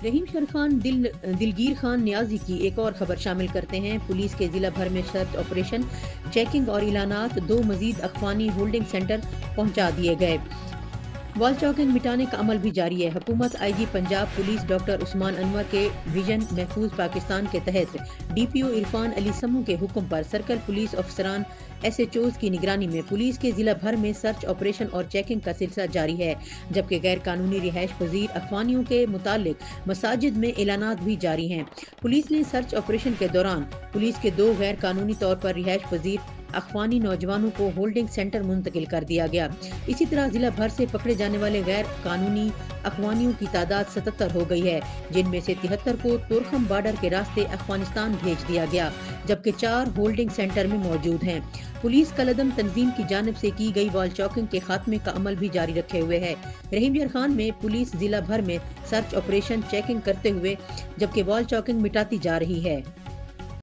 रहीम sir Khan दिलगीर खान नियाजी की एक और खबर शामिल करते हैं। पुलिस के जिला भर में सर्च ऑपरेशन, चेकिंग और इलानात, 2 मजीद अखवानी होल्डिंग सेंटर पहुंचा दिए गए। वॉल चौकिंग मिटाने का अमल भी जारी है। हुकूमत IG Punjab police doctor Usman Anwar के विजन महफूज पाकिस्तान के तहत डीपीओ इरफान अली समू के हुक्म पर सर्कल पुलिस अफसरान एसएचओज की निगरानी में पुलिस के जिला भर में सर्च ऑपरेशन और चेकिंग का सिलसिला जारी है, जबकि गैर कानूनी रिहाइश पजीर अखवानियों के मुतालिक मसाजिद में एलानात भी जारी हैं। पुलिस ने सर्च ऑपरेशन के दौरान पुलिस के 2 गैर कानूनी तौर पर रिहाइश पजीर अखवानी नौजवानों को होल्डिंग सेंटर मुंतकिल कर दिया गया। इसी तरह जिला भर से पकड़े जाने वाले गैर कानूनी अखवानियों की तादाद 77 हो गई है, जिनमें से 73 को तुरखम बॉर्डर के रास्ते अफगानिस्तान भेज दिया गया, जबकि 4 होल्डिंग सेंटर में मौजूद हैं। पुलिस कलदम तंजीम की जानिब से की गई वॉल चौकिंग के खात्मे का अमल भी जारी रखे हुए है। रहीम शर खान में पुलिस जिला भर में सर्च ऑपरेशन चेकिंग करते हुए जबकि वॉल चौकिंग मिटाती जा रही है।